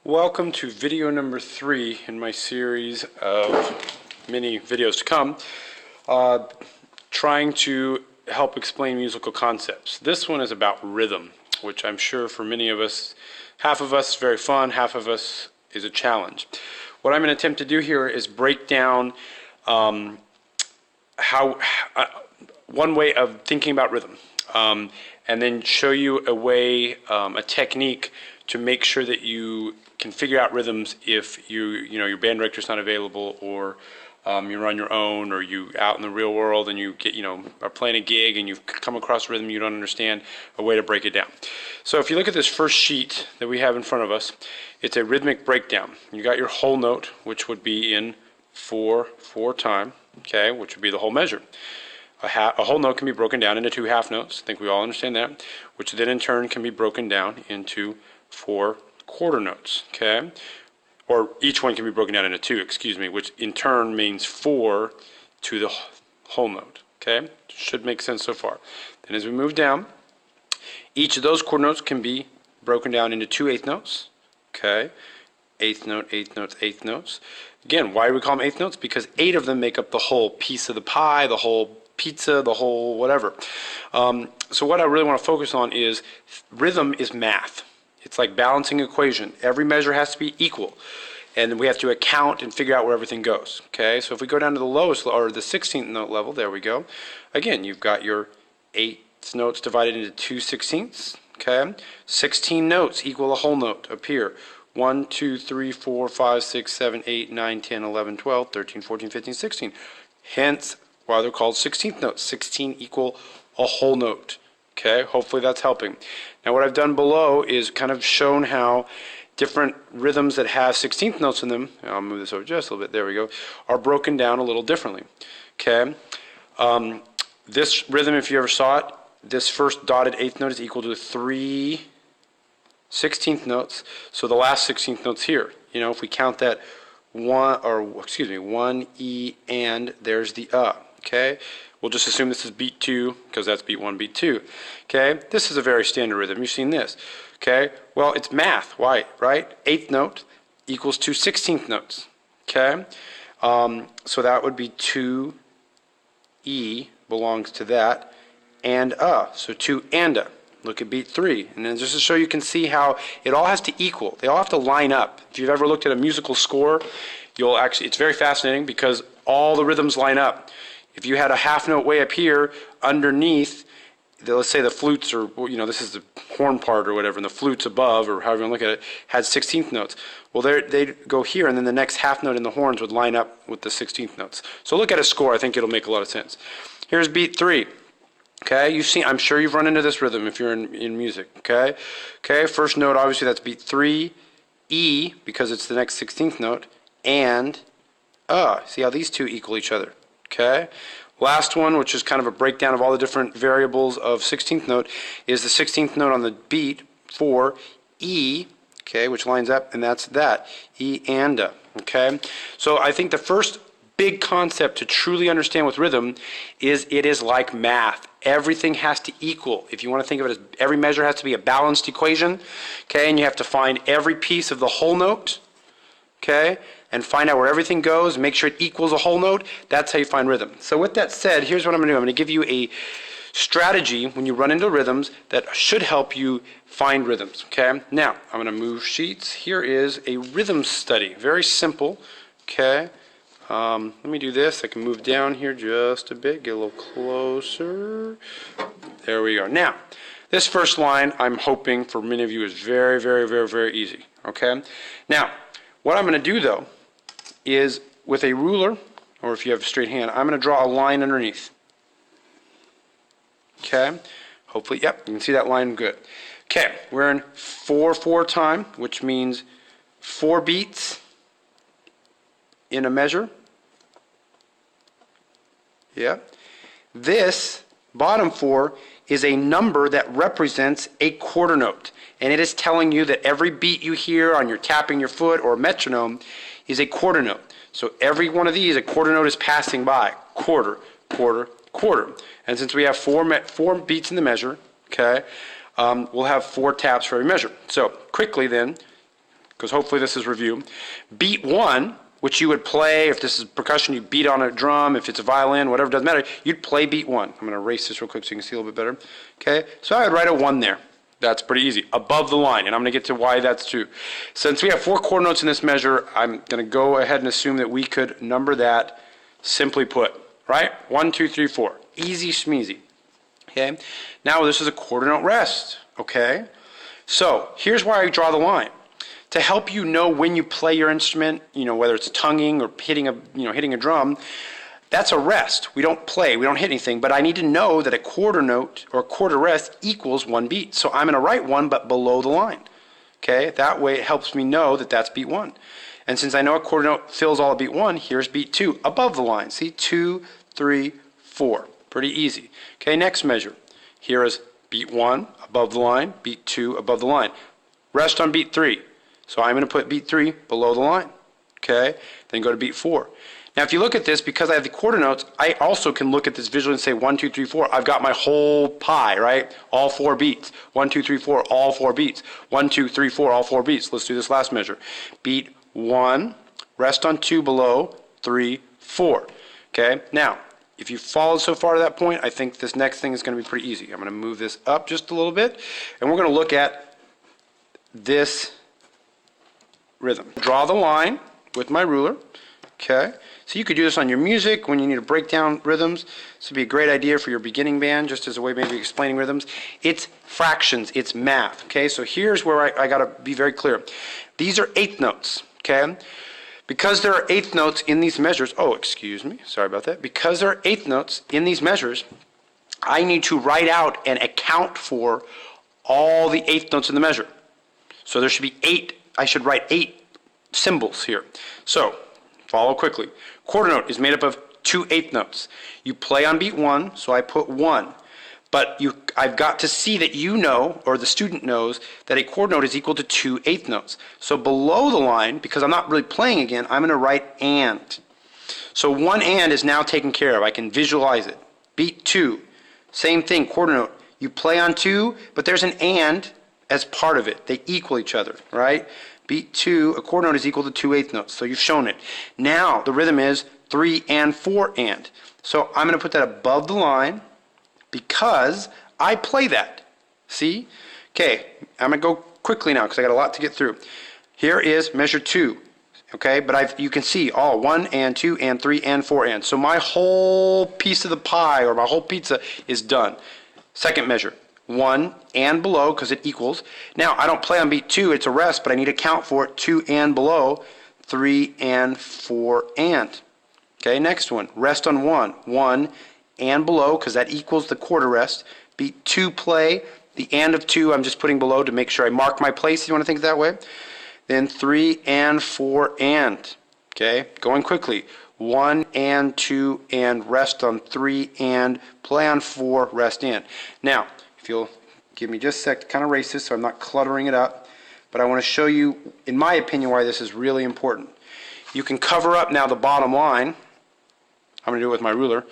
Welcome to video number 3 in my series of many videos to come, trying to help explain musical concepts. This one is about rhythm, which I'm sure for many of us, half of us is very fun, half of us is a challenge. What I'm going to attempt to do here is break down one way of thinking about rhythm, and then show you a way, a technique to make sure that you can figure out rhythms if your band director's not available, or you're on your own, or you out in the real world and you get are playing a gig and you've come across rhythm you don't understand, a way to break it down. So if you look at this first sheet that we have in front of us, it's a rhythmic breakdown. You got your whole note, which would be in 4/4 time, okay, which would be the whole measure. A whole note can be broken down into 2 half notes. I think we all understand that, which then in turn can be broken down into 4 quarter notes, okay? Or each one can be broken down into 2, which in turn means 4 to the whole note, okay? Should make sense so far. Then as we move down, each of those quarter notes can be broken down into 2 eighth notes, okay? Eighth note, eighth notes, eighth notes. Again, why do we call them eighth notes? Because 8 of them make up the whole piece of the pie, the whole pizza, the whole whatever. So what I really want to focus on is rhythm is math. It's like balancing an equation. Every measure has to be equal, and we have to account and figure out where everything goes. Okay, so if we go down to the lowest, or the 16th note level, there we go. Again, you've got your 8 notes divided into 2 16ths. Okay, 16 notes equal a whole note up here. 1, 2, 3, 4, 5, 6, 7, 8, 9, 10, 11, 12, 13, 14, 15, 16. Hence, why they're called 16th notes. 16 equal a whole note. Okay, hopefully that's helping. Now what I've done below is kind of shown how different rhythms that have 16th notes in them, I'll move this over just a little bit, there we go, are broken down a little differently. Okay, this rhythm, if you ever saw it, this first dotted 8th note is equal to 3 16th notes, so the last 16th note's here. If we count that 1 E, and there's the okay? We'll just assume this is beat 2 because that's beat 1, beat 2. Okay? This is a very standard rhythm. You've seen this. Okay? Well, it's math. Why? Right? 8th note equals 2 16th notes. Okay? So that would be 2 E belongs to that, and so 2 and a. Look at beat 3. And then just to show you can see how it all has to equal. They all have to line up. If you've ever looked at a musical score, it's very fascinating because all the rhythms line up. If you had a half note way up here, underneath, let's say the flutes, or this is the horn part or whatever, and the flutes above, or however you look at it, had 16th notes. Well, they'd go here, and then the next half note in the horns would line up with the 16th notes. So look at a score. I think it'll make a lot of sense. Here's beat 3. Okay, I'm sure you've run into this rhythm if you're in music. Okay, first note, obviously that's beat 3, E, because it's the next 16th note, and see how these two equal each other. Okay, last one, which is kind of a breakdown of all the different variables of 16th note, is the 16th note on the beat 4, E, okay, which lines up, and that's that, E and a. Okay, so I think the first big concept to truly understand with rhythm is it is like math. Everything has to equal. If you want to think of it as every measure has to be a balanced equation, okay, and you have to find every piece of the whole note, okay, and find out where everything goes, make sure it equals a whole note. That's how you find rhythm. So with that said, here's what I'm going to do. I'm going to give you a strategy when you run into rhythms that should help you find rhythms, okay? Now, I'm going to move sheets. Here is a rhythm study. Very simple, okay? Let me do this. I can move down here just a bit, get a little closer. There we go. Now, this first line, I'm hoping for many of you is very, very, very, very easy, okay? Now, what I'm going to do, though, is with a ruler, or if you have a straight hand, I'm going to draw a line underneath. Okay? Hopefully, yep, you can see that line good. Okay, we're in 4/4 time, which means 4 beats in a measure. Yeah. This bottom 4 is a number that represents a quarter note. And it is telling you that every beat you hear on your tapping your foot or metronome is a quarter note. So every one of these, a quarter note is passing by. Quarter, quarter, quarter. And since we have 4 beats in the measure, okay, we'll have 4 taps for every measure. So quickly then, because hopefully this is review. Beat 1, which you would play, if this is percussion, you beat on a drum, if it's a violin, whatever, doesn't matter, you'd play beat 1. I'm going to erase this real quick so you can see a little bit better. Okay, so I would write a 1 there. That's pretty easy, above the line, and I'm going to get to why that's true. Since we have 4 quarter notes in this measure, I'm going to go ahead and assume that we could number that, simply put, right? 1, 2, 3, 4. Easy schmeezy. Okay, now this is a quarter note rest. Okay, so here's why I draw the line. To help you know when you play your instrument, whether it's tonguing or hitting a drum, that's a rest. We don't play, we don't hit anything, but I need to know that a quarter note or a quarter rest equals 1 beat. So I'm going to write 1 but below the line. Okay, that way it helps me know that that's beat 1. And since I know a quarter note fills all of beat 1, here's beat 2 above the line. See, 2, 3, 4. Pretty easy. Okay, next measure. Here is beat 1 above the line, beat 2 above the line. Rest on beat 3. So I'm going to put beat 3 below the line. Okay, then go to beat 4. Now if you look at this, because I have the quarter notes, I also can look at this visually and say 1, 2, 3, 4. I've got my whole pie, right? All 4 beats. 1, 2, 3, 4, all 4 beats. 1, 2, 3, 4, all 4 beats. Let's do this last measure. Beat 1, rest on 2 below, 3, 4. Okay, now if you followed so far to that point, I think this next thing is going to be pretty easy. I'm going to move this up just a little bit, and we're going to look at this rhythm. Draw the line with my ruler. Okay, so you could do this on your music when you need to break down rhythms. This would be a great idea for your beginning band, just as a way maybe of explaining rhythms. It's fractions, it's math. Okay, so here's where I got to be very clear. These are eighth notes. Okay, because there are eighth notes in these measures. Oh, excuse me, sorry about that. Because there are eighth notes in these measures, I need to write out and account for all the eighth notes in the measure. So there should be 8. I should write 8 symbols here. So follow quickly. Quarter note is made up of 2 eighth notes. You play on beat 1, so I put 1. But I've got to see that you know, or the student knows, that a quarter note is equal to 2 eighth notes. So below the line, because I'm not really playing again, I'm going to write and. So 1 and is now taken care of. I can visualize it. Beat 2, same thing, quarter note. You play on 2, but there's an and as part of it. They equal each other, right? Beat 2, a quarter note is equal to 2 eighth notes. So you've shown it. Now the rhythm is 3 and 4 and. So I'm going to put that above the line because I play that. See? Okay, I'm going to go quickly now because I got a lot to get through. Here is measure 2. Okay, but you can see all 1 and 2 and 3 and 4 and. So my whole piece of the pie or my whole pizza is done. Second measure. 1 and below because it equals. Now I don't play on beat 2, it's a rest, but I need to count for it. 2 and below, 3 and 4 and. Okay, next one. Rest on 1. 1 and below because that equals the quarter rest. Beat 2 play. The and of 2 I'm just putting below to make sure I mark my place if you want to think that way. Then 3 and 4 and. Okay, going quickly. 1 and 2 and rest on 3 and play on 4, rest in. Now, if you'll give me just a sec to kind of erase this so I'm not cluttering it up, but I want to show you, in my opinion, why this is really important. You can cover up now the bottom line. I'm going to do it with my ruler.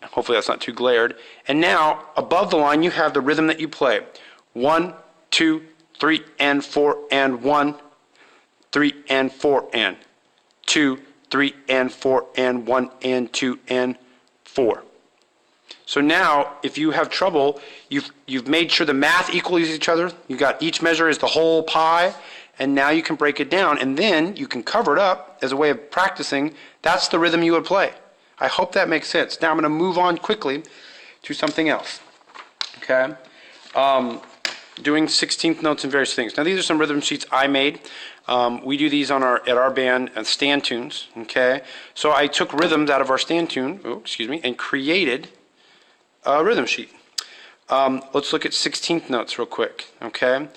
Hopefully that's not too glared. And now, above the line, you have the rhythm that you play. 1, 2, 3, and 4, and 1, 3, and 4, and 2, 3, and 4, and 1, and 2, and 4. So now, if you have trouble, you've made sure the math equals each other. You got each measure is the whole pie, and now you can break it down, and then you can cover it up as a way of practicing. That's the rhythm you would play. I hope that makes sense. Now I'm going to move on quickly to something else. Okay, doing 16th notes and various things. Now these are some rhythm sheets I made. We do these at our band and stand tunes. Okay, so I took rhythms out of our stand tune. And created a rhythm sheet. Let's look at 16th notes real quick. Okay,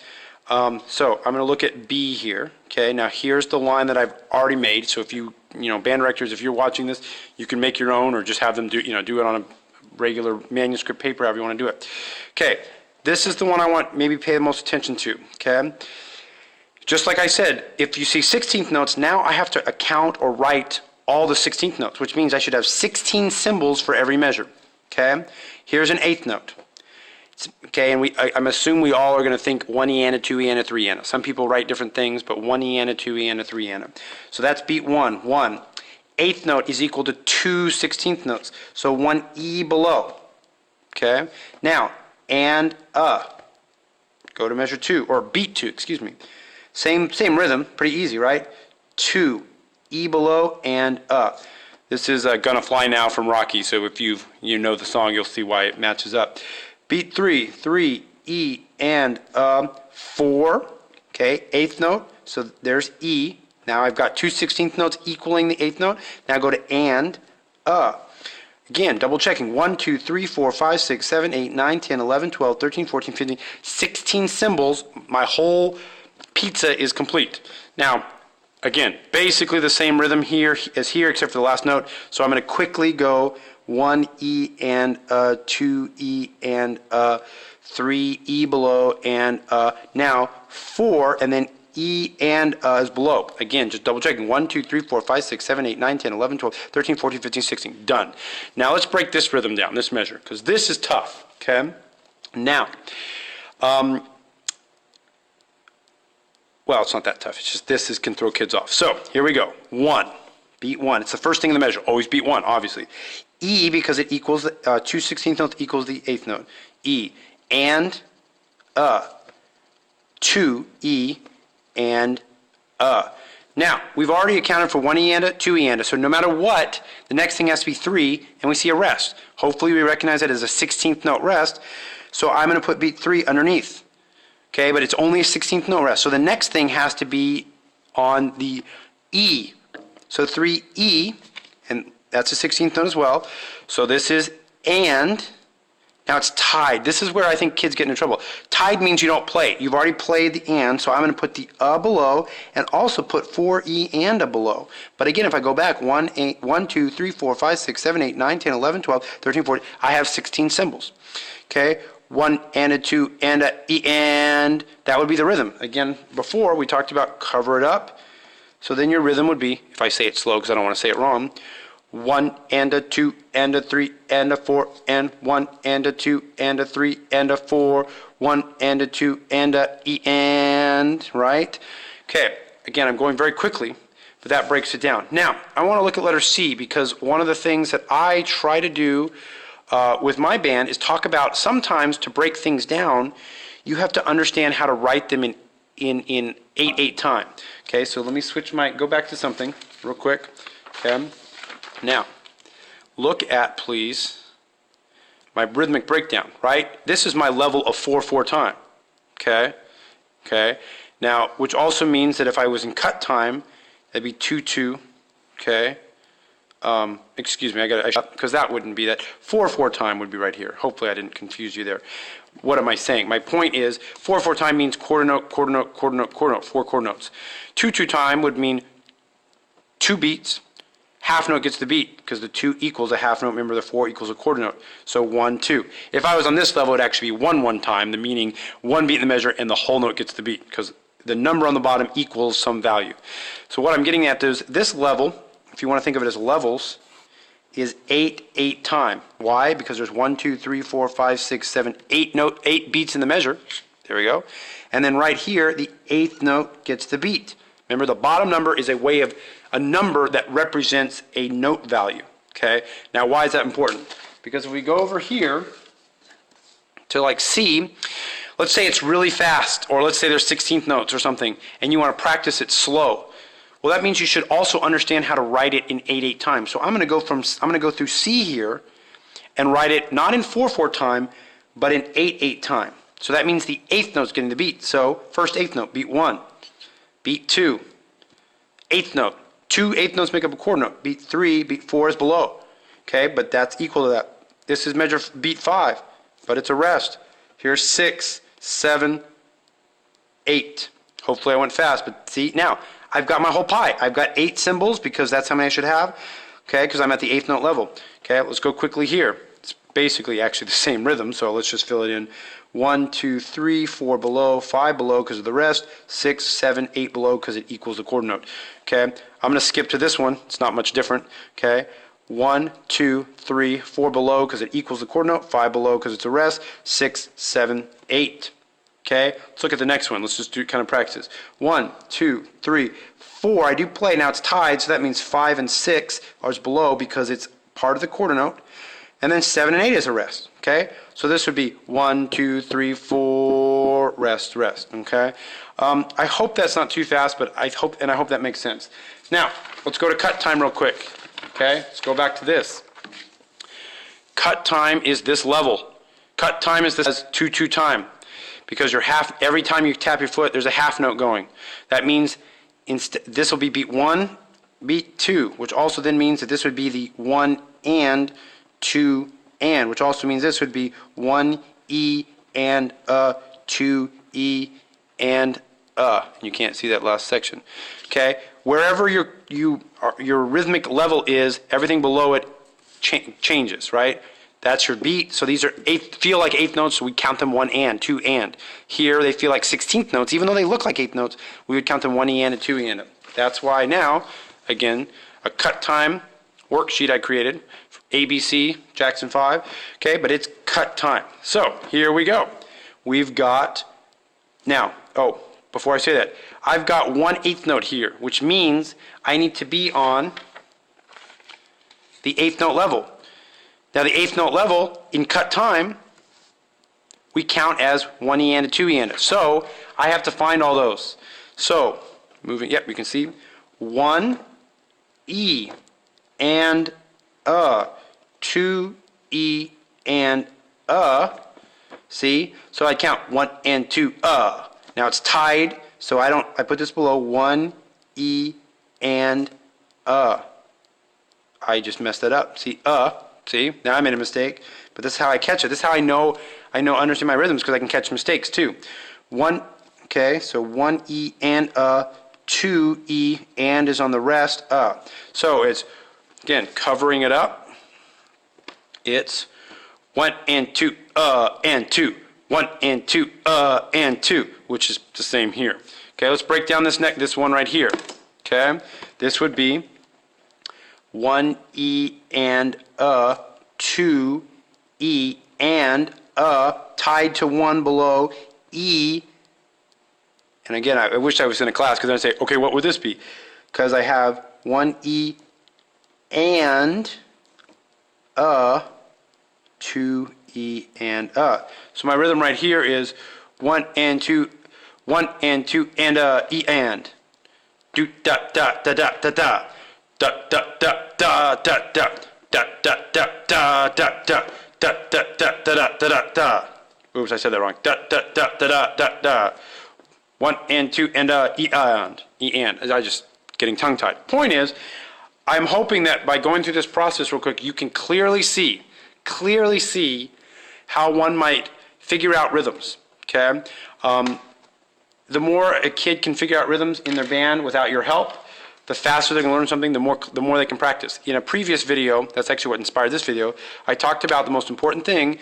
so I'm going to look at B here. Okay, now here's the line that I've already made. So if band directors, if you're watching this, you can make your own or just have them do it on a regular manuscript paper, however you want to do it. Okay, this is the one I want maybe pay the most attention to. Okay, just like I said, if you see 16th notes, now I have to account or write all the 16th notes, which means I should have 16 symbols for every measure. Okay, here's an eighth note. Okay, and I'm assuming we all are going to think 1 E and a 2 E and a 3 and a. Some people write different things, but 1 E and a 2 E and a 3 and a. So that's beat 1. 1. Eighth note is equal to 2 16th notes. So 1 E below. Okay? Now, and go to measure 2, or beat 2, excuse me. Same rhythm, pretty easy, right? 2, E below, and This is Gonna Fly Now from Rocky, so if you know the song, you'll see why it matches up. Beat 3, 3, E, and 4, okay, eighth note, so there's E. Now I've got 2 16th notes equaling the eighth note. Now go to and, Again, double checking. 1, 2, 3, 4, 5, 6, 7, 8, 9, 10, 11, 12, 13, 14, 15, 16 symbols. My whole pizza is complete. Now, again, basically the same rhythm here as here, except for the last note. So I'm going to quickly go 1 E and 2 E and 3 E below, and now 4, and then E and is below. Again, just double checking. 1, 2, 3, 4, 5, 6, 7, 8, 9, 10, 11, 12, 13, 14, 15, 16. Done. Now let's break this rhythm down, this measure, because this is tough. Okay? Now, well, it's not that tough. It's just this can throw kids off. So here we go. 1. Beat 1. It's the first thing in the measure. Always beat 1, obviously. E, because it equals 2 16th notes equals the eighth note. E. And 2 E and Now, we've already accounted for 1 E and a, 2 E and a, so no matter what, the next thing has to be 3, and we see a rest. Hopefully we recognize it as a 16th note rest, so I'm going to put beat 3 underneath. Okay, but it's only a 16th note rest, so the next thing has to be on the E. So 3 E, and that's a 16th note as well, so this is and. Now it's tied. This is where I think kids get into trouble. Tied means you don't play it. You've already played the and, so I'm going to put the below and also put 4E and a below. But again, if I go back, 1, 2, 3, 4, 5, 6, 7, 8, 9, 10, 11, 12, 13, 14, I have 16 symbols. Okay? 1 and a 2 and a E and. That would be the rhythm. Again, before we talked about cover it up. So then your rhythm would be, if I say it slow because I don't want to say it wrong, 1 and a 2 and a 3 and a 4 and 1 and a 2 and a 3 and a 4, 1 and a 2 and a E and, right? Okay, again, I'm going very quickly, but that breaks it down. Now, I want to look at letter C, because one of the things that I try to do with my band is talk about sometimes to break things down, you have to understand how to write them in 8/8 time. Okay, so let me go back to something real quick. Okay. Now, look at, please, my rhythmic breakdown, right? This is my level of 4/4 time, okay? Okay. Now, which also means that if I was in cut time, that'd be 2/2, okay? Excuse me, because that wouldn't be that. 4/4 time would be right here. Hopefully I didn't confuse you there. What am I saying? My point is 4/4 time means quarter note, quarter note, quarter note, quarter note, 4 quarter notes. 2/2 time would mean 2 beats. Half note gets the beat, because the 2 equals a half note. Remember, the 4 equals a quarter note. So 1, 2. If I was on this level, it would actually be 1/1 time, the meaning 1 beat in the measure and the whole note gets the beat, because the number on the bottom equals some value. So what I'm getting at is this level, if you want to think of it as levels, is 8/8 time. Why? Because there's 1, 2, 3, 4, 5, 6, 7, 8 beats in the measure. There we go. And then right here, the 8th note gets the beat. Remember, the bottom number is a number that represents a note value. Okay? Now, why is that important? Because if we go over here to like C, let's say it's really fast, or let's say there's 16th notes or something, and you want to practice it slow. Well, that means you should also understand how to write it in 8/8 time. So I'm going to go through C here and write it not in 4/4 time, but in 8/8 time. So that means the 8th note's getting the beat. So first 8th note, beat 1, beat 2, 8th note. 2 8th notes make up a quarter note. Beat 3, beat 4 is below. Okay, but that's equal to that. This is measure beat 5, but it's a rest. Here's 6, 7, 8. Hopefully I went fast, but see, now I've got my whole pie. I've got 8 symbols, because that's how many I should have. Okay, because I'm at the 8th note level. Okay, let's go quickly here. It's basically actually the same rhythm, so let's just fill it in. 1, 2, 3, 4 below, 5 below because of the rest, 6, 7, 8 below because it equals the quarter note. Okay, I'm going to skip to this one. It's not much different. Okay, 1, 2, 3, 4 below because it equals the quarter note, 5 below because it's a rest, 6, 7, 8. Okay, let's look at the next one. Let's just do kind of practices. 1, 2, 3, 4. I do play. Now it's tied, so that means 5 and 6 are below because it's part of the quarter note. And then 7 and 8 is a rest. Okay, so this would be 1, 2, 3, 4, rest, rest. Okay, I hope that's not too fast, but I hope that makes sense. Now let's go to cut time real quick. Okay, let's go back to this. Cut time is this level. Cut time is this 2-2 time. Because every time you tap your foot, there's a half note going. That means this will be beat 1, beat 2, which also then means that this would be the 1 and 2 and, which also means this would be 1 E and 2 E and You can't see that last section. Okay, wherever your rhythmic level is, everything below it changes, right? That's your beat. So these feel like eighth notes, so we count them 1 and 2 and. Here they feel like 16th notes, even though they look like eighth notes, we would count them 1 E and a 2 E and. That's why now, again, a cut time worksheet I created, ABC, Jackson 5, okay, but it's cut time. So here we go. We've got, now, before I say that, I've got 1/8 note here, which means I need to be on the 8th note level. Now the 8th note level in cut time, we count as 1 E and a 2 E and. So I have to find all those. So moving, yep, you can see 1 E and 2 E and see? So I count 1 and 2 Now it's tied, so I put this below 1 E and I just messed that up. See, now I made a mistake, but this is how I catch it. This is how I understand my rhythms, because I can catch mistakes too. Okay, so 1 E and 2 E and is on the rest, So it's, again, covering it up. It's 1 and 2 and 2. 1 and 2 and 2, which is the same here. Okay, let's break down this one right here. Okay, this would be 1 E and 2 E and tied to 1 below E. And again, I wish I was in a class, because then I'd say, okay, what would this be? Because I have 1 E and 2 E and So my rhythm right here is 1 and 2, 1 and 2 and E and. Do da da da da da da. Da da da da da da. Da da da da da da. Da da da da da da da. Oops, I said that wrong. Da da da da da da da. 1 and 2 and E and. E and. I just getting tongue tied. Point is, I'm hoping that by going through this process real quick, you can clearly see how one might figure out rhythms. Okay, the more a kid can figure out rhythms in their band without your help, the faster they can learn something, the more they can practice. In a previous video, that's actually what inspired this video, I talked about the most important thing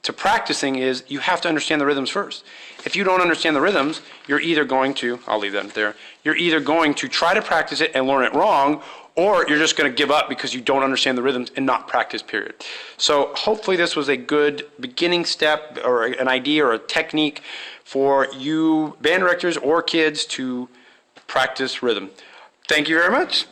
to practicing is you have to understand the rhythms first. If you don't understand the rhythms, you're either going to, I'll leave that there, you're either going to try to practice it and learn it wrong, or you're just going to give up because you don't understand the rhythms and not practice, period. So hopefully this was a good beginning step or an idea or a technique for you band directors or kids to practice rhythm. Thank you very much.